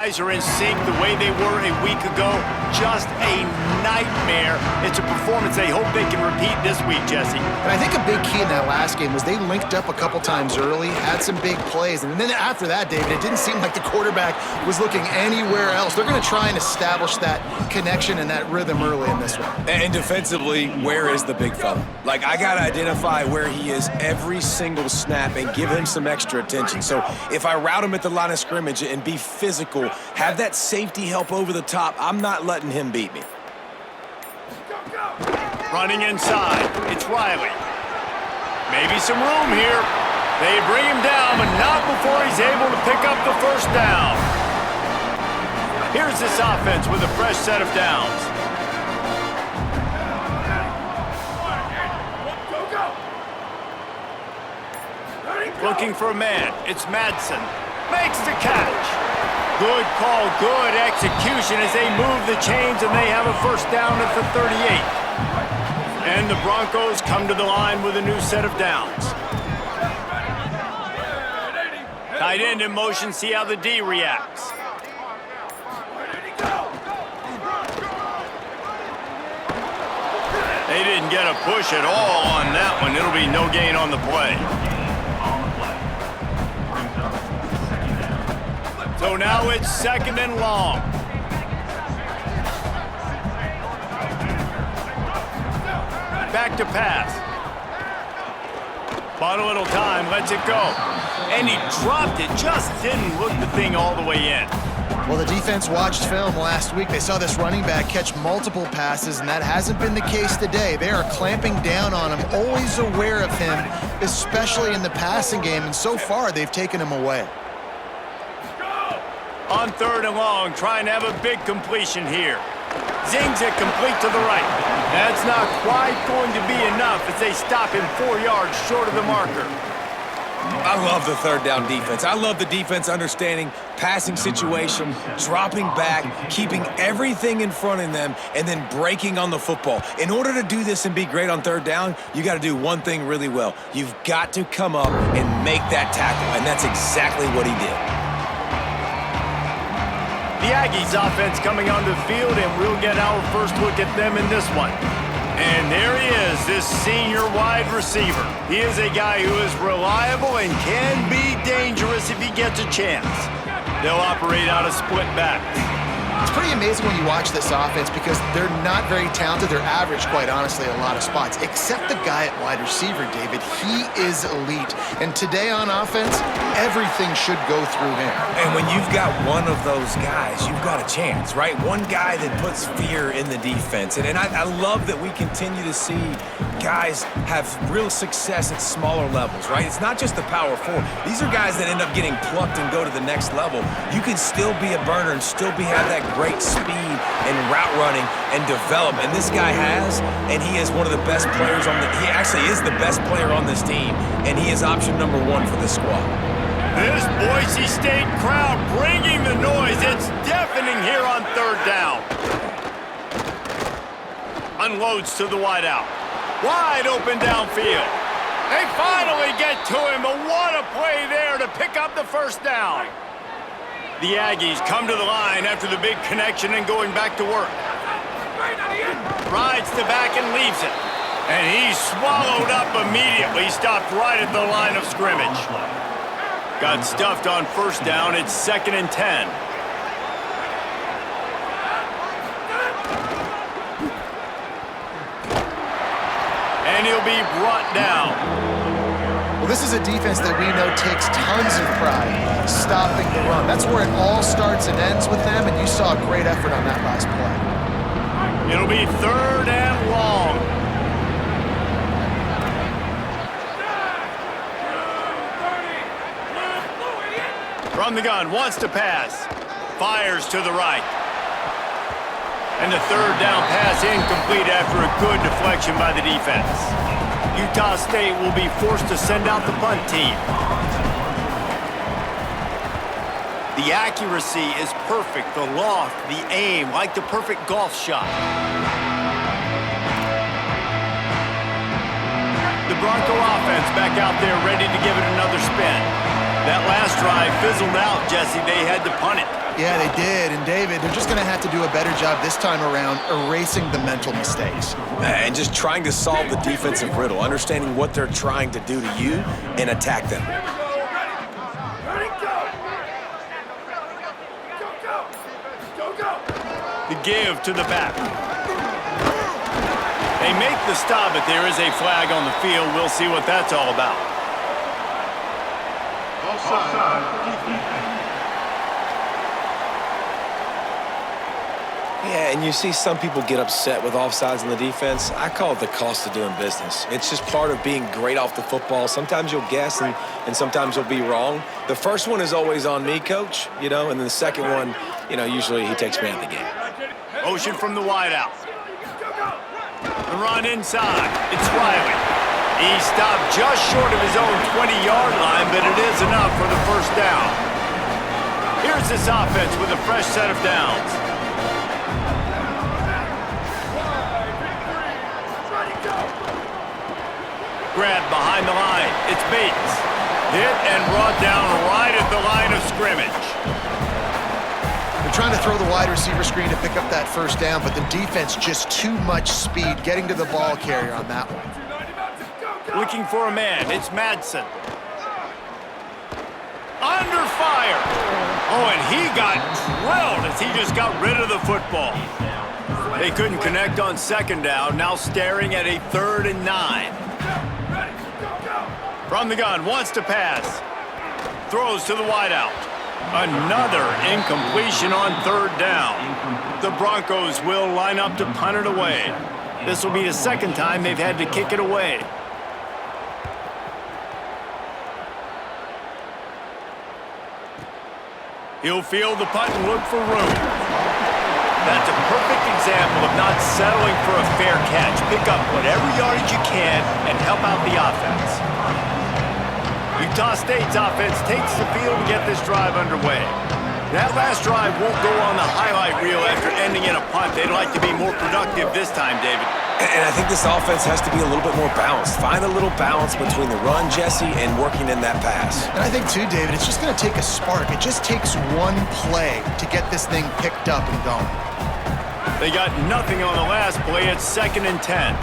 Guys are in sync the way they were a week ago. Just a nightmare. It's a performance they hope they can repeat this week, Jesse. And I think a big key in that last game was they linked up a couple times early, had some big plays, and then after that, David, it didn't seem like the quarterback was looking anywhere else. They're going to try and establish that connection and that rhythm early in this one. And defensively, where is the big fella? Like, I got to identify where he is every single snap and give him some extra attention. So if I route him at the line of scrimmage and be physical, have that safety help over the top, I'm not letting him beat me. Running inside, it's Riley. Maybe some room here. They bring him down, but not before he's able to pick up the first down. Here's this offense with a fresh set of downs. Looking for a man. It's Madsen. Makes the catch. Good call, good execution as they move the chains and they have a first down at the 38. And the Broncos come to the line with a new set of downs. Tight end in motion, see how the D reacts. They didn't get a push at all on that one. It'll be no gain on the play. So now it's second and long. Back to pass. Bought a little time, lets it go. And he dropped it, just didn't look the thing all the way in. Well, the defense watched film last week. They saw this running back catch multiple passes, and that hasn't been the case today. They are clamping down on him, always aware of him, especially in the passing game, and so far they've taken him away. On third and long, trying to have a big completion here. Zings it complete to the right. That's not quite going to be enough as they stop him 4 yards short of the marker. I love the third down defense. I love the defense understanding passing situation, dropping back, keeping everything in front of them, and then breaking on the football. In order to do this and be great on third down, you got to do one thing really well. You've got to come up and make that tackle, and that's exactly what he did. The Aggies offense coming onto the field, and we'll get our first look at them in this one. And there he is, this senior wide receiver. He is a guy who is reliable and can be dangerous if he gets a chance. They'll operate out of split backs. It's pretty amazing when you watch this offense because they're not very talented. They're average, quite honestly, in a lot of spots. Except the guy at wide receiver, David. He is elite. And today on offense, everything should go through him. And when you've got one of those guys, you've got a chance, right? One guy that puts fear in the defense. And I love that we continue to see guys have real success at smaller levels, right? It's not just the power four. These are guys that end up getting plucked and go to the next level. You can still be a burner and still have that great speed and route running and develop. And this guy has, and he is one of the best players on he actually is the best player on this team, and he is option number one for this squad. This Boise State crowd bringing the noise. It's deafening here on third down. Unloads to the wideout. Wide open downfield. They finally get to him, but what a play there to pick up the first down. The Aggies come to the line after the big connection and going back to work. Rides the back and leaves it. And he's swallowed up immediately, stopped right at the line of scrimmage. Got stuffed on first down, it's 2nd and 10. And he'll be brought down. Well, this is a defense that we know takes tons of pride stopping the run. That's where it all starts and ends with them, and you saw a great effort on that last play. It'll be third and long. From the gun, wants to pass. Fires to the right. And the third down pass incomplete after a good deflection by the defense. Utah State will be forced to send out the punt team. The accuracy is perfect, the loft, the aim, like the perfect golf shot. The Bronco offense back out there ready to give it another spin. That last drive fizzled out, Jesse. They had to punt it. Yeah, they did. And David, they're just going to have to do a better job this time around erasing the mental mistakes. And just trying to solve the defensive riddle, understanding what they're trying to do to you and attack them. The give to the back. They make the stop, but there is a flag on the field. We'll see what that's all about. Yeah, and you see some people get upset with offsides in the defense. I call it the cost of doing business. It's just part of being great off the football. Sometimes you'll guess and sometimes you'll be wrong. The first one is always on me, Coach, and then the second one, usually he takes me out of the game. Motion from the wideout. The run inside. It's Riley. He stopped just short of his own 20-yard line, but it is enough for the first down. Here's this offense with a fresh set of downs. Grab behind the line. It's Bates. Hit and brought down right at the line of scrimmage. They're trying to throw the wide receiver screen to pick up that first down, but the defense just too much speed getting to the ball carrier on that one. Looking for a man. It's Madsen. Under fire. Oh, and he got drilled as he just got rid of the football. They couldn't connect on second down. Now staring at a 3rd and 9. From the gun, wants to pass. Throws to the wideout. Another incompletion on 3rd down. The Broncos will line up to punt it away. This will be the second time they've had to kick it away. He'll field the punt and look for room. That's a perfect example of not settling for a fair catch. Pick up whatever yardage you can and help out the offense. Utah State's offense takes the field to get this drive underway. That last drive won't go on the highlight reel after ending in a punt. They'd like to be more productive this time, David. And I think this offense has to be a little bit more balanced. Find a little balance between the run, Jesse, and working in that pass. And I think, too, David, it's just going to take a spark. It just takes one play to get this thing picked up and going. They got nothing on the last play. It's 2nd and 10.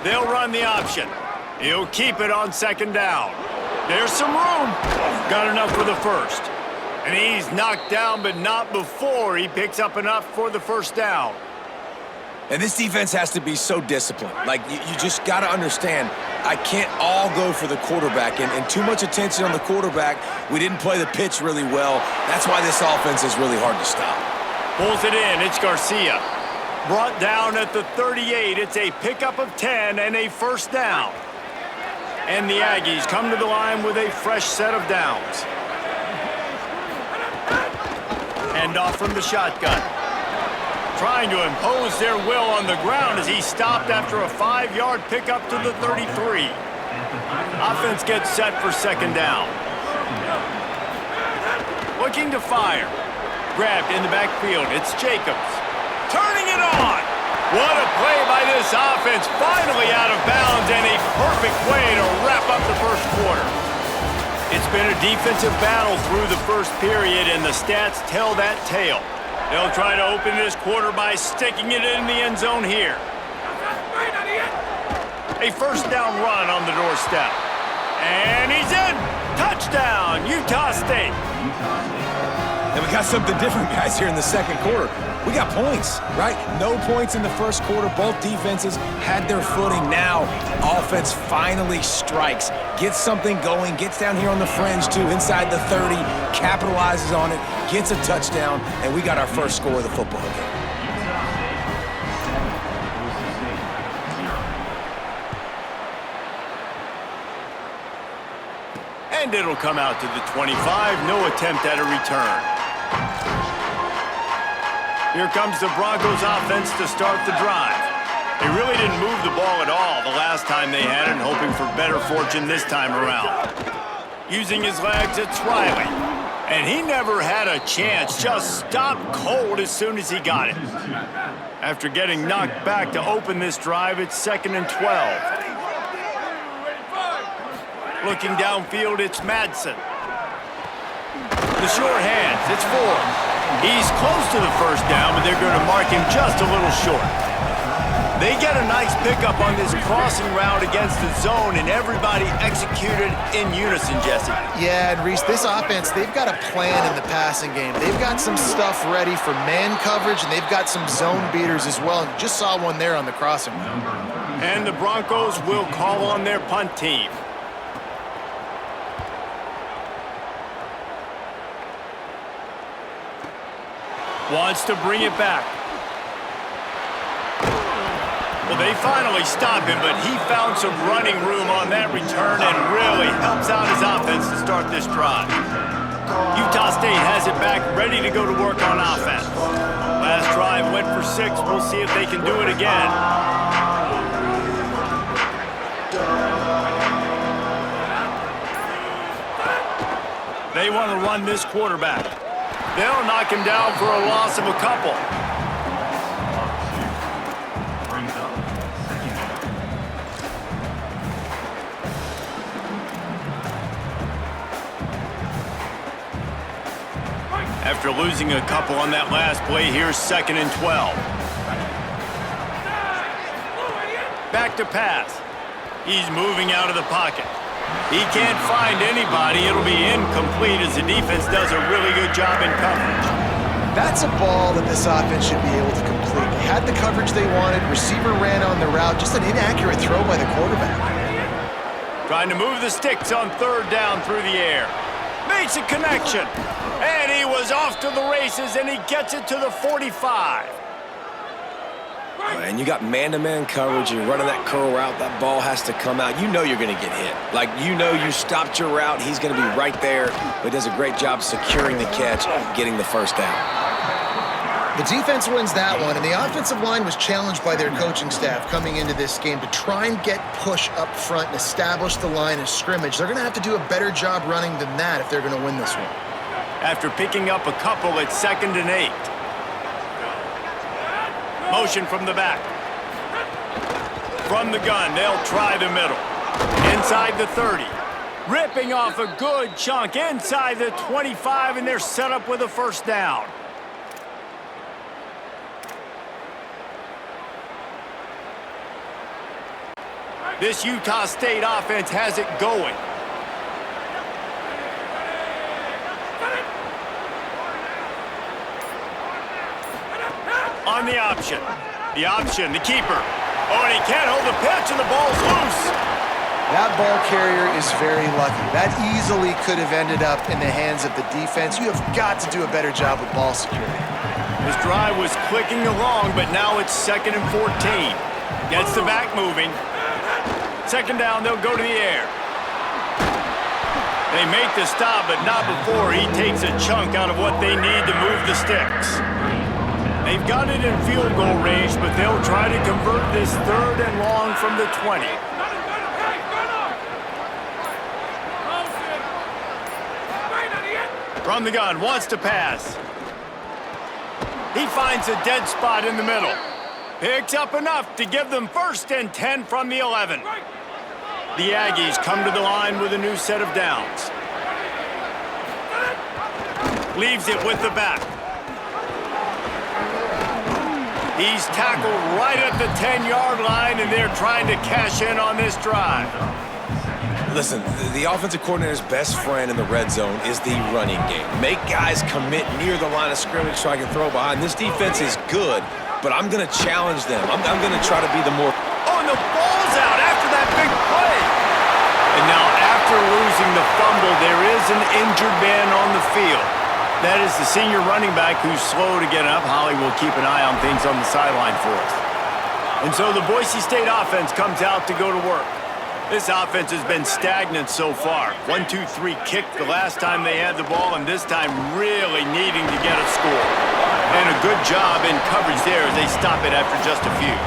They'll run the option. He'll keep it on 2nd down. There's some room. Got enough for the first. And he's knocked down, but not before he picks up enough for the first down. And this defense has to be so disciplined. Like, you just got to understand, I can't all go for the quarterback. And too much attention on the quarterback. We didn't play the pitch really well. That's why this offense is really hard to stop. Pulls it in. It's Garcia. Brought down at the 38. It's a pickup of 10 and a first down. And the Aggies come to the line with a fresh set of downs. Hand off from the shotgun. Trying to impose their will on the ground as he stopped after a 5-yard pickup to the 33. Offense gets set for 2nd down. Looking to fire. Grabbed in the backfield. It's Jacobs. Turning it on. What a play by this offense. Finally out of bounds and a perfect way to wrap up the first quarter. It's been a defensive battle through the first period, and the stats tell that tale. They'll try to open this quarter by sticking it in the end zone here. A first down run on the doorstep. And he's in. Touchdown, Utah State. And we got something different, guys, here in the second quarter. We got points, right? No points in the first quarter. Both defenses had their footing. Now, offense finally strikes. Gets something going. Gets down here on the fringe, too, inside the 30. Capitalizes on it. Gets a touchdown. And we got our first score of the football game. And it'll come out to the 25. No attempt at a return. Here comes the Broncos offense to start the drive. They really didn't move the ball at all the last time they had it, and hoping for better fortune this time around. Using his legs, it's Riley. And he never had a chance, just stopped cold as soon as he got it. After getting knocked back to open this drive, it's 2nd and 12. Looking downfield, it's Madsen. The short hands, it's Ford. He's close to the first down, but they're going to mark him just a little short. They get a nice pickup on this crossing route against the zone, and everybody executed in unison, Jesse. Yeah, and Reese, this offense, they've got a plan in the passing game. They've got some stuff ready for man coverage, and they've got some zone beaters as well. And just saw one there on the crossing route. And the Broncos will call on their punt team. Wants to bring it back. Well, they finally stop him, but he found some running room on that return and really helps out his offense to start this drive. Utah State has it back, ready to go to work on offense. Last drive went for 6. We'll see if they can do it again. They want to run this quarterback. They'll knock him down for a loss of a couple. After losing a couple on that last play, here's 2nd and 12. Back to pass. He's moving out of the pocket. He can't find anybody. It'll be incomplete as the defense does a really good job in coverage. That's a ball that this offense should be able to complete. They had the coverage they wanted. Receiver ran on the route. Just an inaccurate throw by the quarterback. Trying to move the sticks on 3rd down through the air. Makes a connection. And he was off to the races, and he gets it to the 45. And you got man-to-man coverage. You're running that curl route. That ball has to come out. You know you're going to get hit. Like, you know you stopped your route. He's going to be right there. But does a great job securing the catch, getting the first down. The defense wins that one, and the offensive line was challenged by their coaching staff coming into this game to try and get push up front and establish the line of scrimmage. They're going to have to do a better job running than that if they're going to win this one. After picking up a couple, it's 2nd and 8. Motion from the back. From the gun, they'll try the middle. Inside the 30. Ripping off a good chunk inside the 25, and they're set up with a first down. This Utah State offense has it going. On the option. The keeper. Oh, and he can't hold the pitch, and the ball's loose. That ball carrier is very lucky. That easily could have ended up in the hands of the defense. You have got to do a better job with ball security. His drive was clicking along, but now it's 2nd and 14. Gets the back moving. 2nd down, they'll go to the air. They make the stop, but not before he takes a chunk out of what they need to move the sticks. They've got it in field goal range, but they'll try to convert this 3rd and long from the 20. From the gun, wants to pass. He finds a dead spot in the middle. Picks up enough to give them 1st and 10 from the 11. The Aggies come to the line with a new set of downs. Leaves it with the back. He's tackled right at the 10-yard line, and they're trying to cash in on this drive. Listen, the offensive coordinator's best friend in the red zone is the running game. Make guys commit near the line of scrimmage so I can throw behind. This defense is good, but I'm going to challenge them. I'm going to try to be the more... Oh, and the ball's out after that big play. And now after losing the fumble, there is an injured man on the field. That is the senior running back who's slow to get up. Holly will keep an eye on things on the sideline for us. And so the Boise State offense comes out to go to work. This offense has been stagnant so far. 1-2-3 kick the last time they had the ball, and this time really needing to get a score. And a good job in coverage there as they stop it after just a few.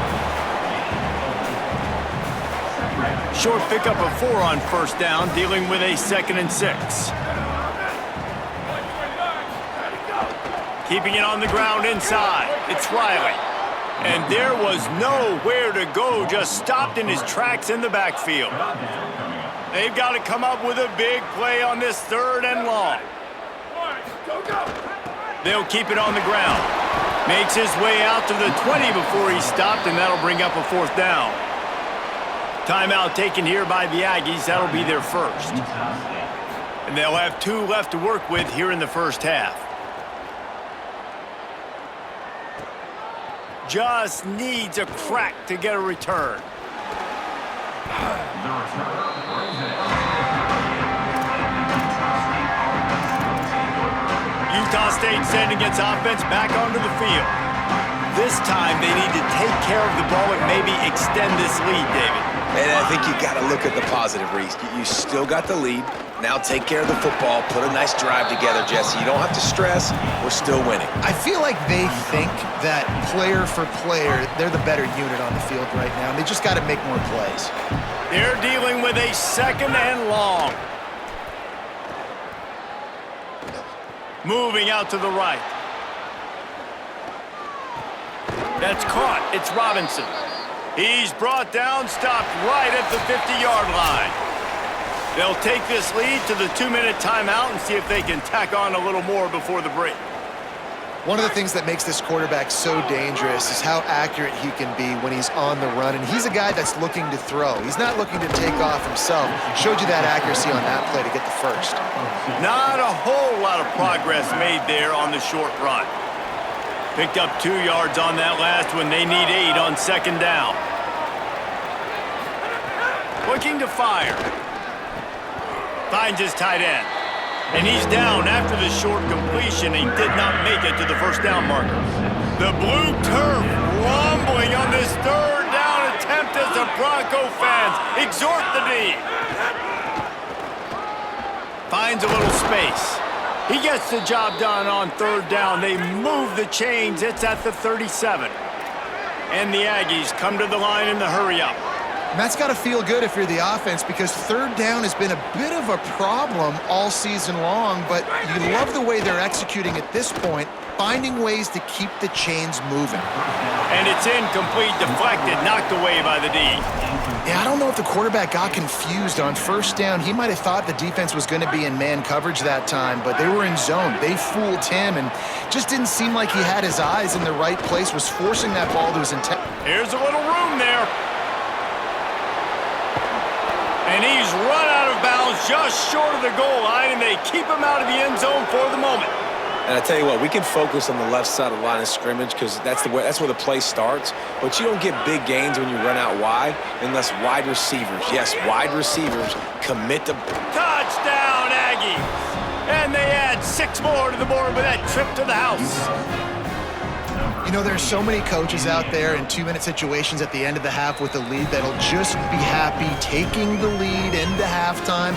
Short pickup of 4 on 1st down, dealing with a 2nd and 6. Keeping it on the ground inside. It's Riley. And there was nowhere to go, just stopped in his tracks in the backfield. They've got to come up with a big play on this 3rd and long. They'll keep it on the ground. Makes his way out to the 20 before he's stopped, and that'll bring up a 4th down. Timeout taken here by the Aggies. That'll be their first. And they'll have 2 left to work with here in the first half. Just needs a crack to get a return. Utah State sending its offense back onto the field. This time they need to take care of the ball and maybe extend this lead, David. And I think you got to look at the positive, Reese. You still got the lead. Now take care of the football. Put a nice drive together, Jesse. You don't have to stress. We're still winning. I feel like they think that player for player, they're the better unit on the field right now. And they just got to make more plays. They're dealing with a 2nd and long. Moving out to the right. That's caught. It's Robinson. He's brought down, stopped right at the 50-yard line. They'll take this lead to the 2-minute timeout and see if they can tack on a little more before the break. One of the things that makes this quarterback so dangerous is how accurate he can be when he's on the run. And he's a guy that's looking to throw. He's not looking to take off himself. Showed you that accuracy on that play to get the first. Not a whole lot of progress made there on the short run. Picked up 2 yards on that last one. They need 8 on 2nd down. Looking to fire. Finds his tight end. And he's down after the short completion. He did not make it to the 1st down marker. The blue turf rumbling on this 3rd down attempt as the Bronco fans exhort the knee. Finds a little space. He gets the job done on 3rd down. They move the chains. It's at the 37. And the Aggies come to the line in the hurry-up. And that's got to feel good if you're the offense, because 3rd down has been a bit of a problem all season long, but you love the way they're executing at this point, finding ways to keep the chains moving. And it's incomplete, deflected, knocked away by the D. Yeah, I don't know if the quarterback got confused on 1st down. He might have thought the defense was going to be in man coverage that time, but they were in zone. They fooled him and just didn't seem like he had his eyes in the right place, was forcing that ball to his intent. Here's a little room there. And he's run out of bounds just short of the goal line, and they keep him out of the end zone for the moment. And I tell you what, we can focus on the left side of the line of scrimmage because that's where the play starts. But you don't get big gains when you run out wide unless wide receivers, yes, wide receivers commit to... Touchdown, Aggies! And they add 6 more to the board with that trip to the house. You know, there's so many coaches out there in 2-minute situations at the end of the half with a lead that'll just be happy taking the lead into halftime.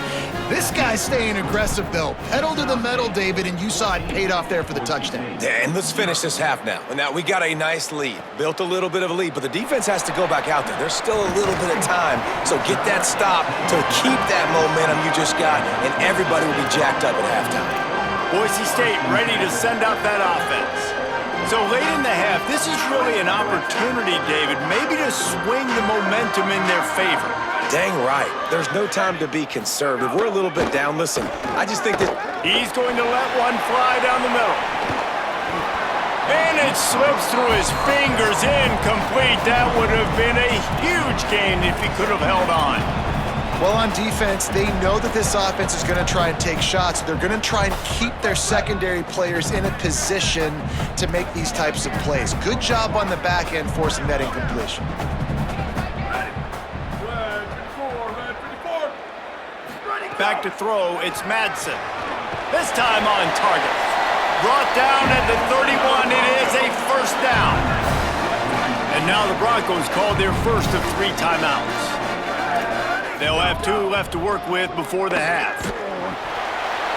This guy's staying aggressive, though. Pedal to the metal, David, and you saw it paid off there for the touchdown. And let's finish this half now. Now, we got a nice lead. Built a little bit of a lead, but the defense has to go back out there. There's still a little bit of time. So get that stop to keep that momentum you just got, and everybody will be jacked up at halftime. Boise State ready to send out that offense. So late in the half, this is really an opportunity, David, maybe to swing the momentum in their favor. Dang right. There's no time to be conservative. We're a little bit down. Listen, I just think that... He's going to let one fly down the middle. And it slips through his fingers, incomplete. That would have been a huge gain if he could have held on. Well, on defense, they know that this offense is going to try and take shots. They're going to try and keep their secondary players in a position to make these types of plays. Good job on the back end forcing that incompletion. Back to throw, it's Madsen. This time on target. Brought down at the 31, it is a 1st down. And now the Broncos called their first of 3 timeouts. They'll have 2 left to work with before the half.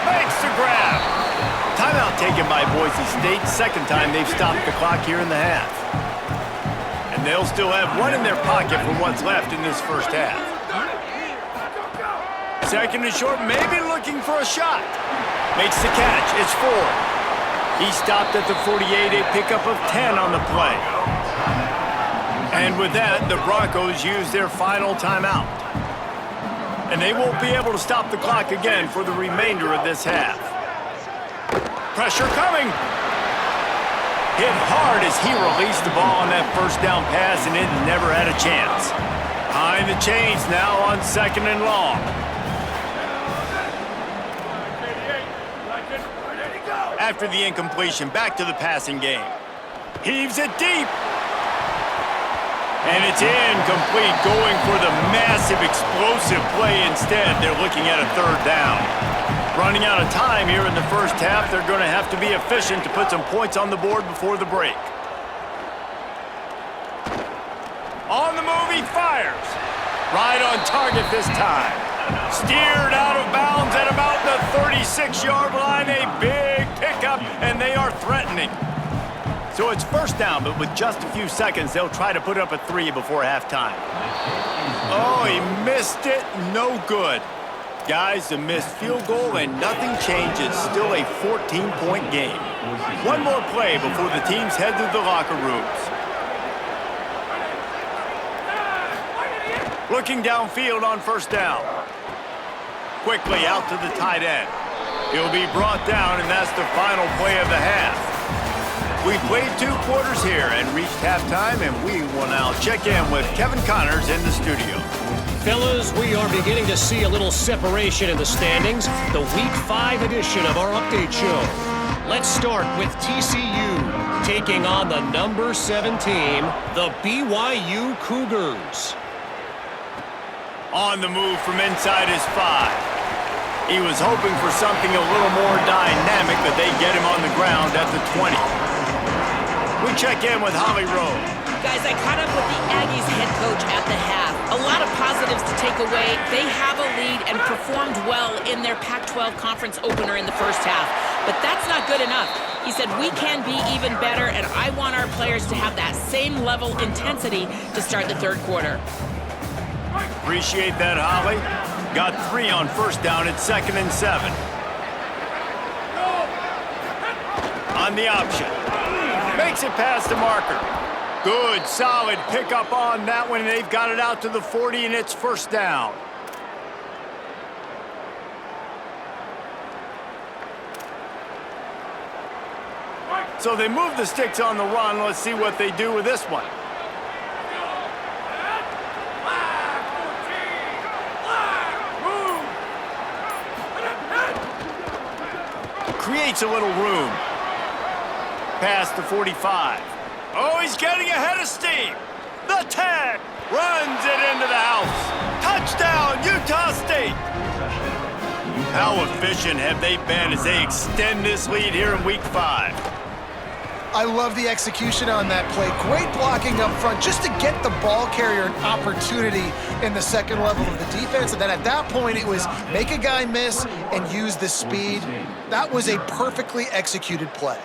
Makes the grab. Timeout taken by Boise State. 2nd time they've stopped the clock here in the half. And they'll still have 1 in their pocket for what's left in this first half. 2nd and short, maybe looking for a shot. Makes the catch. It's 4. He stopped at the 48, a pickup of 10 on the play. And with that, the Broncos use their final timeout. And they won't be able to stop the clock again for the remainder of this half. Pressure coming. Hit hard as he released the ball on that first down pass, and it never had a chance. Behind the chains now on 2nd and long. After the incompletion, back to the passing game. Heaves it deep. And it's incomplete, going for the massive explosive play instead. They're looking at a 3rd down. Running out of time here in the first half, they're going to have to be efficient to put some points on the board before the break. On the move, he fires. Right on target this time. Steered out of bounds at about the 36-yard line. A big pickup, and they are threatening. So it's 1st down, but with just a few seconds, they'll try to put up a 3 before halftime. Oh, he missed it. No good. Guys, a missed field goal and nothing changes. Still a 14-point game. One more play before the teams head to the locker rooms. Looking downfield on 1st down. Quickly out to the tight end. He'll be brought down, and that's the final play of the half. We played 2 quarters here and reached halftime, and we will now check in with Kevin Connors in the studio. Fellas, we are beginning to see a little separation in the standings. The Week 5 edition of our update show. Let's start with TCU taking on the number 7 team, the BYU Cougars. On the move from inside his 5. He was hoping for something a little more dynamic, but they get him on the ground at the 20. We check in with Holly Rowe. Guys, I caught up with the Aggies head coach at the half. A lot of positives to take away. They have a lead and performed well in their Pac-12 conference opener in the first half. But that's not good enough. He said, we can be even better, and I want our players to have that same level intensity to start the 3rd quarter. Appreciate that, Holly. Got 3 on 1st down at 2nd and 7. On the option. Makes it past the marker. Good, solid pickup on that one. They've got it out to the 40, and it's 1st down. So they move the sticks on the run. Let's see what they do with this one. Creates a little room. Past the 45. Oh, he's getting ahead of steam. The tag runs it into the house. Touchdown, Utah State. How efficient have they been as they extend this lead here in Week 5? I love the execution on that play. Great blocking up front just to get the ball carrier an opportunity in the 2nd level of the defense. And then at that point, it was make a guy miss and use the speed. That was a perfectly executed play.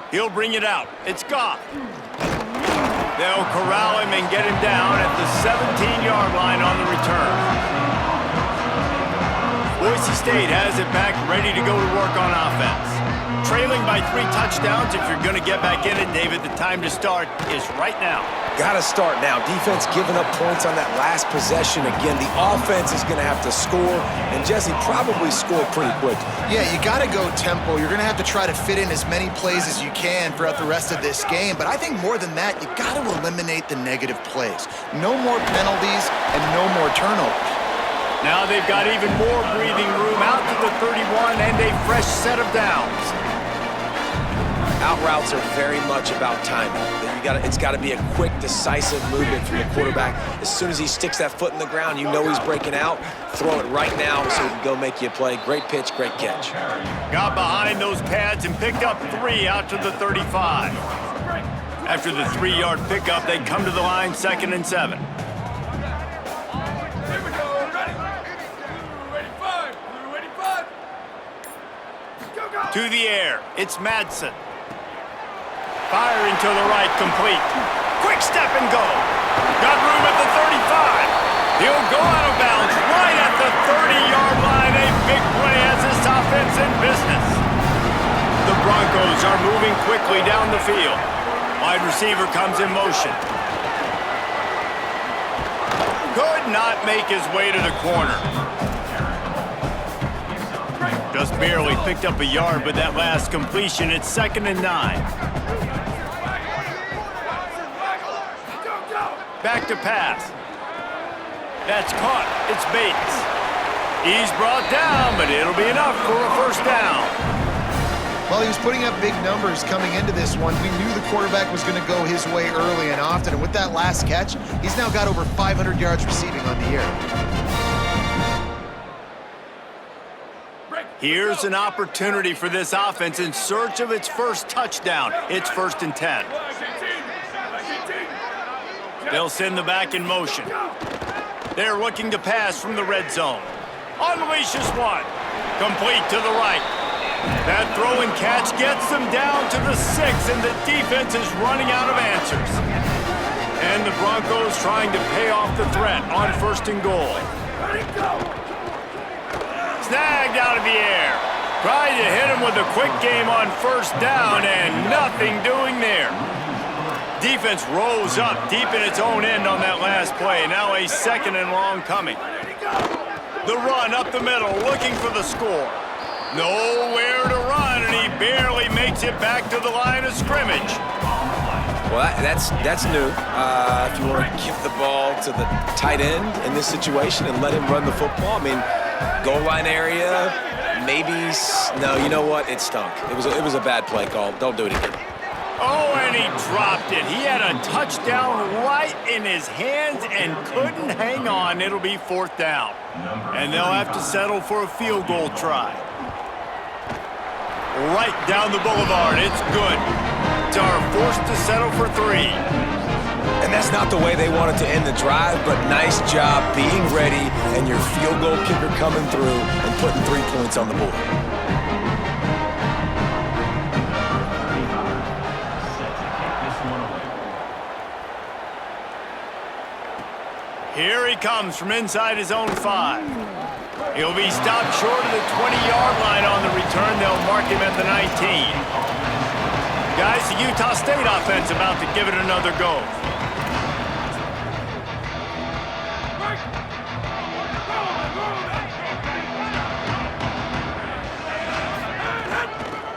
He'll bring it out. It's Goff. They'll corral him and get him down at the 17-yard line on the return. Boise State has it back, ready to go to work on offense. Trailing by 3 touchdowns. If you're going to get back in it, David, the time to start is right now. Got to start now. Defense giving up points on that last possession. Again, the offense is going to have to score, and Jesse probably score pretty quick. Yeah, you got to go tempo. You're going to have to try to fit in as many plays as you can throughout the rest of this game. But I think more than that, you got to eliminate the negative plays. No more penalties and no more turnovers. Now they've got even more breathing room out to the 31 and a fresh set of downs. Out routes are very much about timing. It's got to be a quick, decisive movement from the quarterback. As soon as he sticks that foot in the ground, you know he's breaking out. Throw it right now so he can go make you a play. Great pitch, great catch. Got behind those pads and picked up 3 out to the 35. After the 3-yard pickup, they come to the line 2nd and 7. To the air, it's Madsen. Firing to the right, complete. Quick step and go. Got room at the 35. He'll go out of bounds right at the 30-yard line. A big play as this offense in business. The Broncos are moving quickly down the field. Wide receiver comes in motion. Could not make his way to the corner. Just barely picked up a yard with that last completion. It's 2nd and 9. Back to pass. That's caught. It's Bates. He's brought down, but it'll be enough for a first down. Well, he was putting up big numbers coming into this one. We knew the quarterback was going to go his way early and often, and with that last catch, he's now got over 500 yards receiving on the year. Here's an opportunity for this offense in search of its first touchdown. It's 1st and 10. They'll send the back in motion. They're looking to pass from the red zone. Unleashes one. Complete to the right. That throw and catch gets them down to the 6, and the defense is running out of answers. And the Broncos trying to pay off the threat on 1st and goal. Snagged out of the air. Tried to hit him with a quick game on 1st down, and nothing doing there. Defense rose up deep in its own end on that last play. Now a 2nd and long coming. The run up the middle, looking for the score. Nowhere to run, and he barely makes it back to the line of scrimmage. Well, that's new. If you want to give the ball to the tight end in this situation and let him run the football, I mean, goal line area, maybe. No, you know what? It stunk. It was a bad play call. Don't do it again. Oh, and he dropped it. He had a touchdown right in his hands and couldn't hang on. It'll be 4th down. And they'll have to settle for a field goal try. Right down the boulevard. It's good. Are forced to settle for 3. And that's not the way they wanted to end the drive, but nice job being ready and your field goal kicker coming through and putting 3 points on the board. Here he comes from inside his own 5. He'll be stopped short of the 20-yard line on the return. They'll mark him at the 19. Guys, the Utah State offense about to give it another go.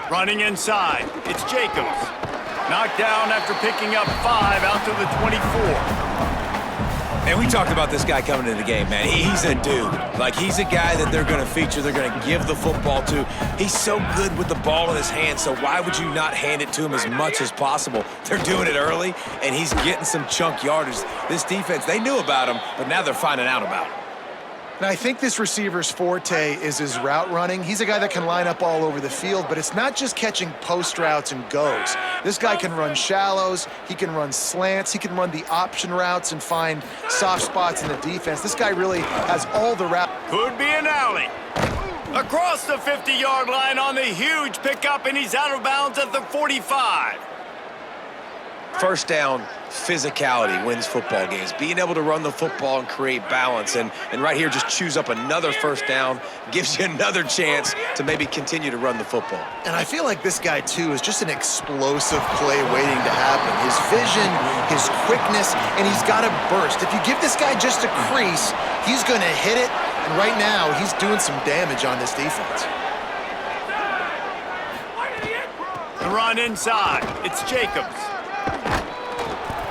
Running inside, it's Jacobs. Knocked down after picking up 5 out to the 24. And we talked about this guy coming into the game, man. He's a dude. Like, he's a guy that they're going to feature, they're going to give the football to. He's so good with the ball in his hand, so why would you not hand it to him as much as possible? They're doing it early, and he's getting some chunk yardage. This defense, they knew about him, but now they're finding out about him. And I think this receiver's forte is his route running. He's a guy that can line up all over the field, but it's not just catching post routes and goes. This guy can run shallows, he can run slants, he can run the option routes and find soft spots in the defense. This guy really has all the routes. Could be an alley. Across the 50-yard line on the huge pickup, and he's out of bounds at the 45. 1st down, physicality wins football games. Being able to run the football and create balance. And right here, just choose up another 1st down, gives you another chance to maybe continue to run the football. And I feel like this guy, too, is just an explosive play waiting to happen. His vision, his quickness, and he's got a burst. If you give this guy just a crease, he's going to hit it. And right now, he's doing some damage on this defense. The run inside. It's Jacobs.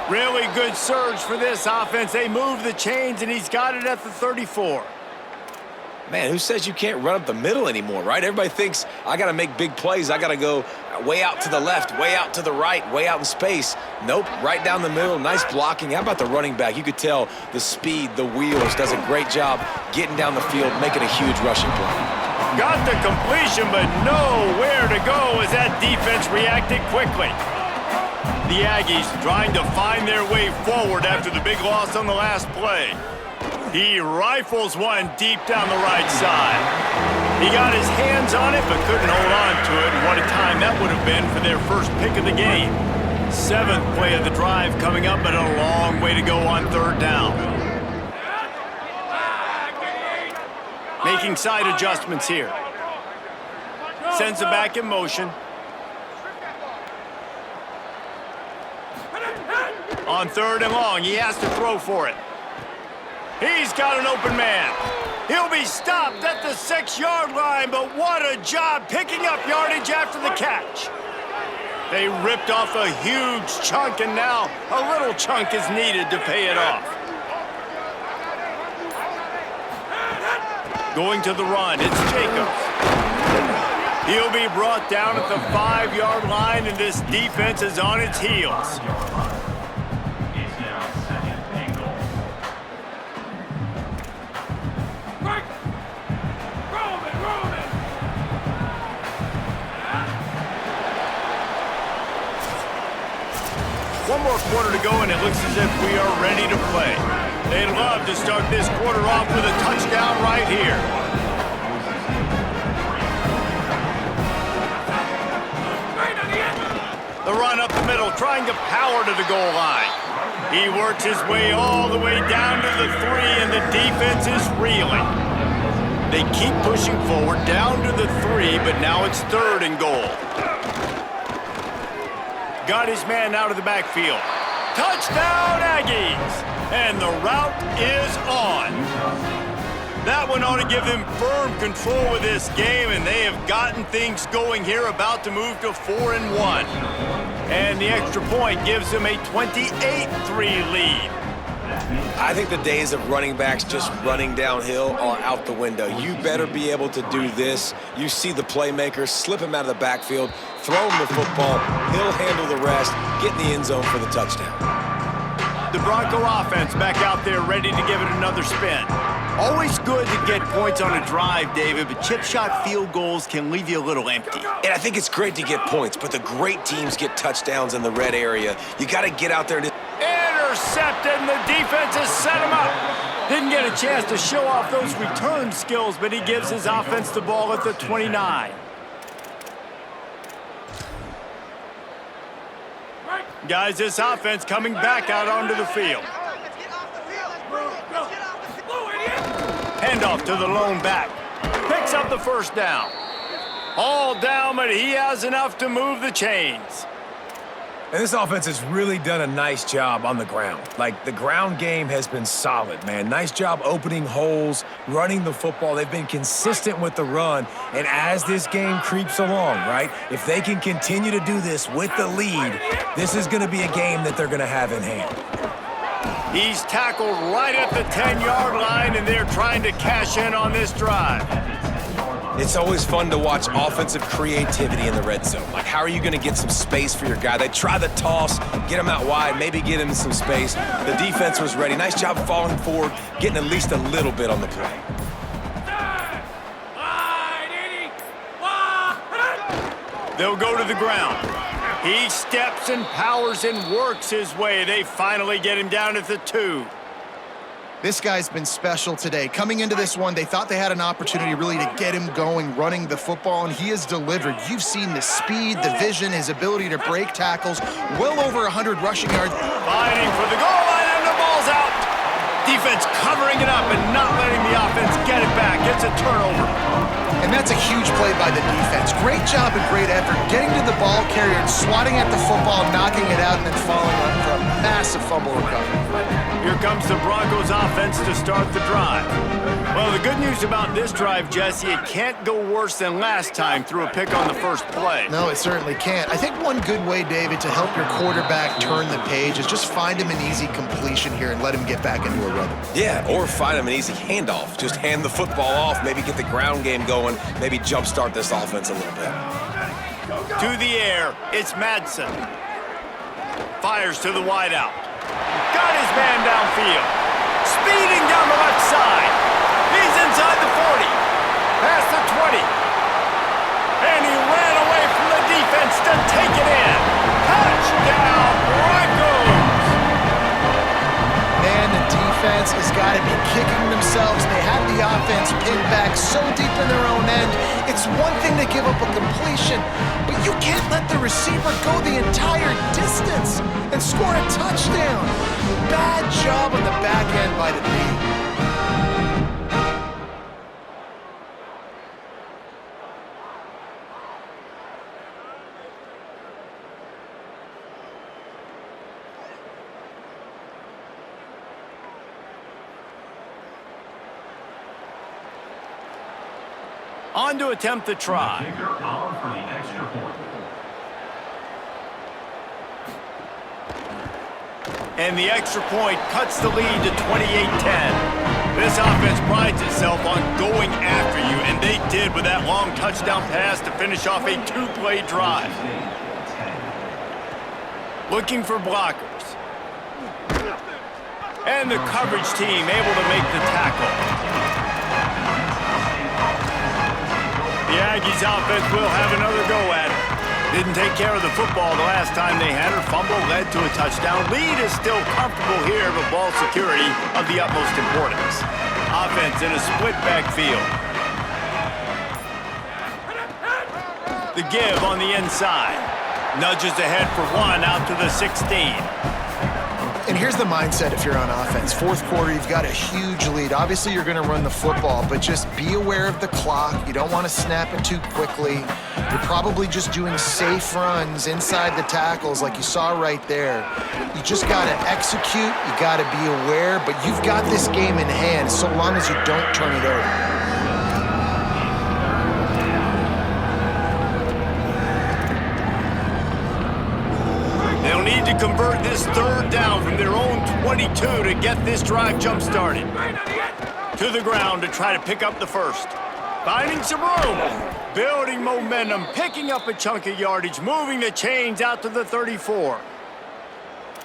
Really good surge for this offense. They move the chains, and he's got it at the 34. Man, who says you can't run up the middle anymore, right? Everybody thinks, I got to make big plays. I got to go way out to the left, way out to the right, way out in space. Nope, right down the middle. Nice blocking. How about the running back? You could tell the speed, the wheels, does a great job getting down the field, making a huge rushing play. Got the completion, but nowhere to go as that defense reacted quickly. The Aggies trying to find their way forward after the big loss on the last play. He rifles one deep down the right side. He got his hands on it, but couldn't hold on to it. What a time that would have been for their first pick of the game. 7th play of the drive coming up, but a long way to go on 3rd down. Making side adjustments here. Sends it back in motion. On 3rd and long, he has to throw for it. He's got an open man. He'll be stopped at the 6-yard line, but what a job picking up yardage after the catch. They ripped off a huge chunk, and now a little chunk is needed to pay it off. Going to the run, it's Jacobs. He'll be brought down at the 5-yard line, and this defense is on its heels. One more quarter to go, and it looks as if we are ready to play. They'd love to start this quarter off with a touchdown right here. The run up the middle, trying to power to the goal line. He works his way all the way down to the 3, and the defense is reeling. They keep pushing forward down to the 3, but now it's 3rd and goal. Got his man out of the backfield. Touchdown, Aggies! And the route is on. That one ought to give them firm control of this game, and they have gotten things going here, about to move to 4-1. And the extra point gives them a 28-3 lead. I think the days of running backs just running downhill are out the window. You better be able to do this. You see the playmaker, slip him out of the backfield, throw him the football, he'll handle the rest, get in the end zone for the touchdown. The Bronco offense back out there ready to give it another spin. Always good to get points on a drive, David, but chip shot field goals can leave you a little empty. And I think it's great to get points, but the great teams get touchdowns in the red area. You got to get out there and intercepted, and the defense has set him up. Didn't get a chance to show off those return skills, but he gives his offense the ball at the 29. Guys, this offense coming back out onto the field. Handoff to the lone back. Picks up the first down. All down, but he has enough to move the chains. And this offense has really done a nice job on the ground. Like, the ground game has been solid, man. Nice job opening holes, running the football. They've been consistent with the run. And as this game creeps along, right, if they can continue to do this with the lead, this is going to be a game that they're going to have in hand. He's tackled right at the 10-yard line, and they're trying to cash in on this drive. It's always fun to watch offensive creativity in the red zone. Like, how are you going to get some space for your guy? They try the toss, get him out wide, maybe get him some space. The defense was ready. Nice job falling forward, getting at least a little bit on the play. They'll go to the ground. He steps and powers and works his way. They finally get him down at the 2. This guy's been special today. Coming into this one, they thought they had an opportunity really to get him going, running the football, and he has delivered. You've seen the speed, the vision, his ability to break tackles, well over 100 rushing yards. Fighting for the goal line, and the ball's out. Defense covering it up and not letting the offense get it back. It's a turnover. And that's a huge play by the defense. Great job and great effort getting to the ball carrier and swatting at the football, knocking it out, and then falling on for a massive fumble recovery. Here comes the Broncos offense to start the drive. Well, the good news about this drive, Jesse, it can't go worse than last time through a pick on the first play. No, it certainly can't. I think one good way, David, to help your quarterback turn the page is just find him an easy completion here and let him get back into a rhythm. Yeah, or find him an easy handoff. Just hand the football off, maybe get the ground game going, maybe jumpstart this offense a little bit. To the air, it's Madsen. Fires to the wideout. Got his man downfield. Speeding down the left side. He's inside the 40. Past the 20. And he ran away from the defense to take it in. Touchdown, Broncos! Man, the defense has got to be kicking themselves. They have the offense pinned back so deep in their own end. It's one thing to give up a completion, but you can't let the receiver go the entire distance and score a touchdown. Bad job on the back end by the D. On to attempt the try. And the extra point cuts the lead to 28-10. This offense prides itself on going after you, and they did with that long touchdown pass to finish off a two-play drive. Looking for blockers. And the coverage team able to make the tackle. The Aggies offense will have another go at it. Didn't take care of the football the last time they had her. Fumble led to a touchdown. Lead is still comfortable here, but ball security of the utmost importance. Offense in a split backfield. The give on the inside. Nudges ahead for one out to the 16. And here's the mindset if you're on offense. Fourth quarter, you've got a huge lead. Obviously, you're going to run the football, but just be aware of the clock. You don't want to snap it too quickly. You're probably just doing safe runs inside the tackles like you saw right there. You just got to execute. You got to be aware, but you've got this game in hand so long as you don't turn it over. Need to convert this third down from their own 22 to get this drive jump-started. To the ground to try to pick up the first. Finding some room. Building momentum, picking up a chunk of yardage, moving the chains out to the 34.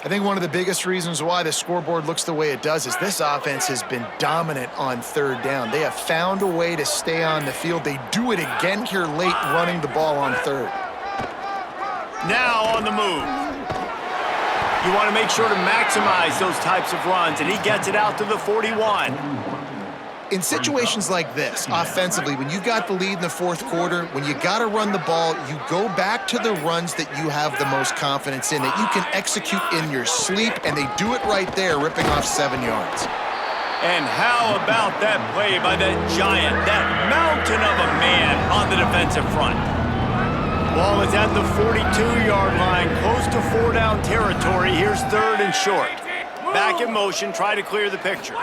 I think one of the biggest reasons why the scoreboard looks the way it does is this offense has been dominant on third down. They have found a way to stay on the field. They do it again here late running the ball on third. Now on the move. You want to make sure to maximize those types of runs, and he gets it out to the 41. In situations like this, offensively, when you got the lead in the fourth quarter, when you got to run the ball, you go back to the runs that you have the most confidence in, that you can execute in your sleep, and they do it right there, ripping off 7 yards. And how about that play by that giant, that mountain of a man on the defensive front? Ball is at the 42-yard line, close to 4-down territory. Here's third and short. Back in motion, try to clear the picture.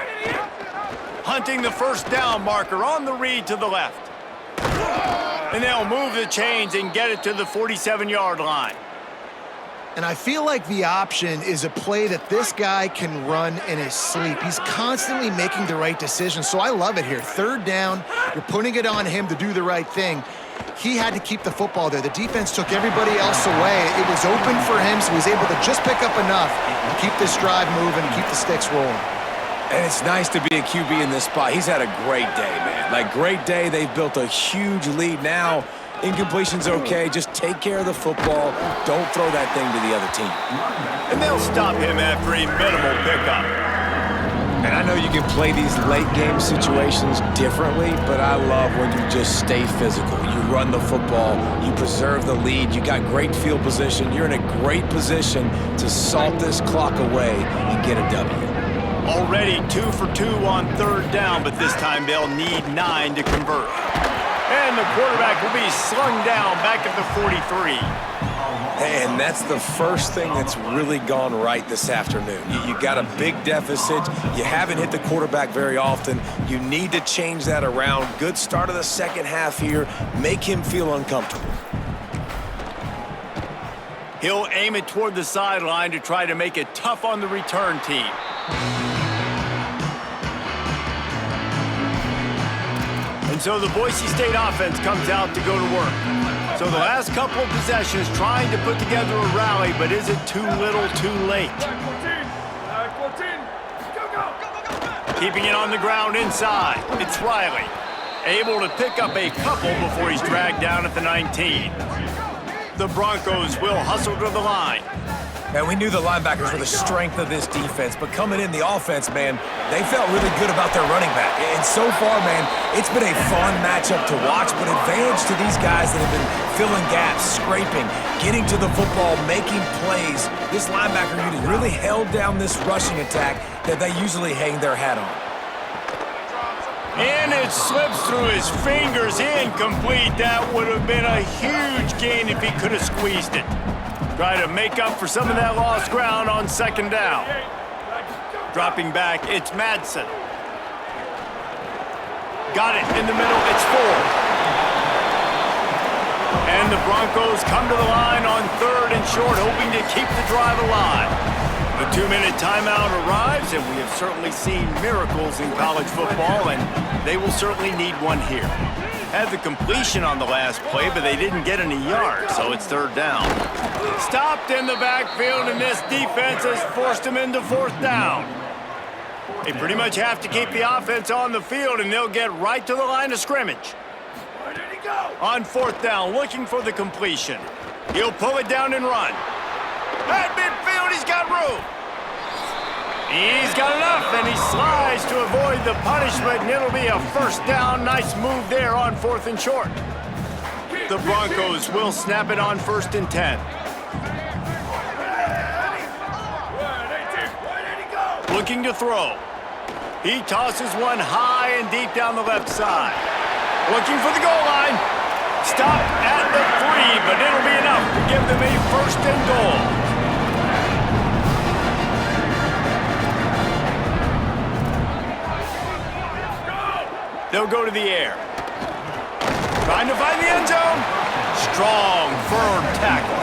Hunting the first down marker on the read to the left. And they'll move the chains and get it to the 47-yard line. And I feel like the option is a play that this guy can run in his sleep. He's constantly making the right decision, so I love it here. Third down, you're putting it on him to do the right thing. He had to keep the football there. The defense took everybody else away. It was open for him, so he was able to just pick up enough to keep this drive moving and keep the sticks rolling. And it's nice to be a QB in this spot. He's had a great day, man. Like, great day. They've built a huge lead now. Incompletion's okay. Just take care of the football. Don't throw that thing to the other team. And they'll stop him after a minimal pickup. And I know you can play these late-game situations differently, but I love when you just stay physical. You run the football. You preserve the lead. You got great field position. You're in a great position to salt this clock away and get a W. Already 2 for 2 on third down, but this time they'll need 9 to convert. And the quarterback will be slung down back at the 43. And that's the first thing that's really gone right this afternoon. You got a big deficit. You haven't hit the quarterback very often. You need to change that around. Good start of the second half here. Make him feel uncomfortable. He'll aim it toward the sideline to try to make it tough on the return team. And so the Boise State offense comes out to go to work. So the last couple of possessions trying to put together a rally, but is it too little too late? Keeping it on the ground inside, it's Riley. Able to pick up a couple before he's dragged down at the 19. The Broncos will hustle to the line. And we knew the linebackers were the strength of this defense, but coming in the offense, man, they felt really good about their running back. And so far, man, it's been a fun matchup to watch, but advantage to these guys that have been filling gaps, scraping, getting to the football, making plays. This linebacker unit really held down this rushing attack that they usually hang their hat on. And it slips through his fingers, incomplete. That would have been a huge gain if he could have squeezed it. Try to make up for some of that lost ground on second down. Dropping back, it's Madsen. Got it in the middle, it's 4. And the Broncos come to the line on 3rd and short, hoping to keep the drive alive. The 2-minute timeout arrives, and we have certainly seen miracles in college football, and they will certainly need one here. Had the completion on the last play, but they didn't get any yards, so it's 3rd down. Stopped in the backfield, and this defense has forced them into 4th down. They pretty much have to keep the offense on the field, and they'll get right to the line of scrimmage. On 4th down, looking for the completion. He'll pull it down and run. At midfield, he's got room. He's got enough, and he slides to avoid the punishment, and it'll be a 1st down. Nice move there on 4th and short. The Broncos will snap it on 1st and 10. Looking to throw. He tosses one high and deep down the left side. Looking for the goal line. Stopped at the 3, but it'll be enough to give them a 1st and goal. They'll go to the air. Trying to find the end zone. Strong, firm tackle.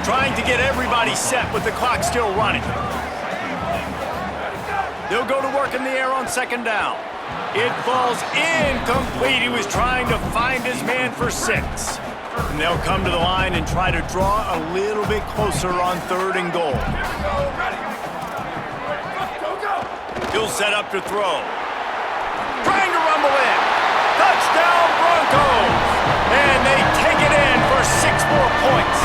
Trying to get everybody set with the clock still running. They'll go to work in the air on 2nd down. It falls incomplete. He was trying to find his man for 6. And they'll come to the line and try to draw a little bit closer on 3rd and goal. He'll set up to throw. Trying to rumble in. Touchdown Broncos! And they take it in for 6 more points.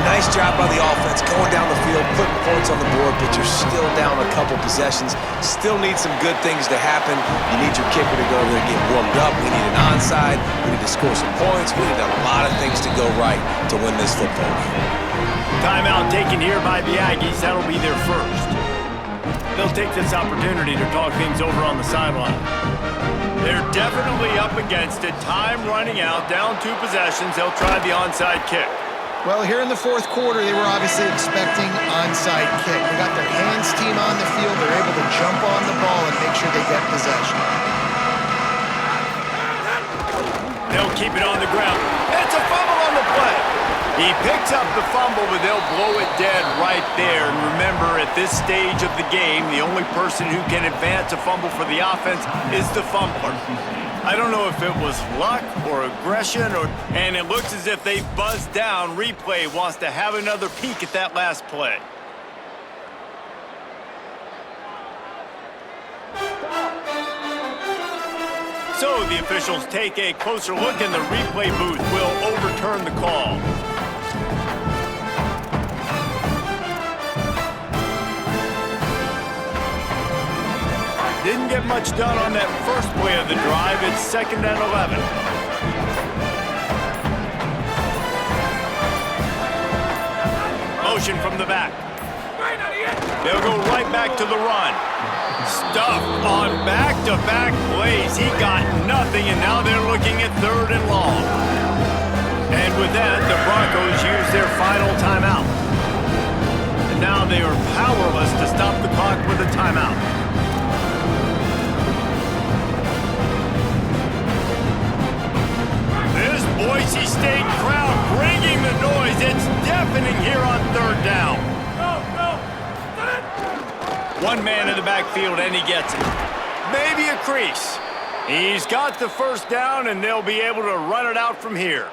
Nice job by the offense, going down the field, putting points on the board, but you're still down a couple possessions. Still need some good things to happen. You need your kicker to go over there and get warmed up. We need an onside. We need to score some points. We need a lot of things to go right to win this football game. Timeout taken here by the Aggies. That'll be their 1st. They'll take this opportunity to talk things over on the sideline. They're definitely up against it. Time running out, down 2 possessions. They'll try the onside kick. Well, here in the 4th quarter, they were obviously expecting onside kick. They got their hands team on the field. They're able to jump on the ball and make sure they get possession. They'll keep it on the ground. It's a fumble on the play. He picks up the fumble, but they'll blow it dead right there. And remember, at this stage of the game, the only person who can advance a fumble for the offense is the fumbler. I don't know if it was luck or aggression, and it looks as if they buzzed down. Replay wants to have another peek at that last play. So the officials take a closer look, and the replay booth will overturn the call. Didn't get much done on that first play of the drive. It's 2nd and 11. Motion from the back. They'll go right back to the run. Stuffed on back-to-back plays. He got nothing, and now they're looking at 3rd and long. And with that, the Broncos use their final timeout. And now they are powerless to stop the clock with a timeout. This Boise State crowd bringing the noise. It's deafening here on 3rd down. One man in the backfield, and he gets it. Maybe a crease. He's got the 1st down, and they'll be able to run it out from here.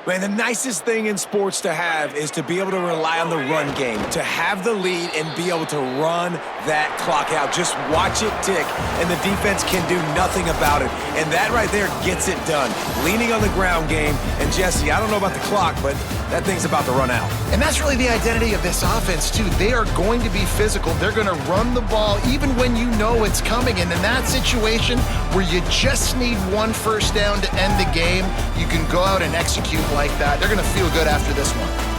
Man, the nicest thing in sports to have is to be able to rely on the run game, to have the lead and be able to run that clock out. Just watch it tick, and the defense can do nothing about it. And that right there gets it done. Leaning on the ground game. And Jesse, I don't know about the clock, but that thing's about to run out. And that's really the identity of this offense, too. They are going to be physical. They're going to run the ball even when you know it's coming. And in that situation where you just need 1 1st down to end the game, you can go out and execute like that. They're going to feel good after this one.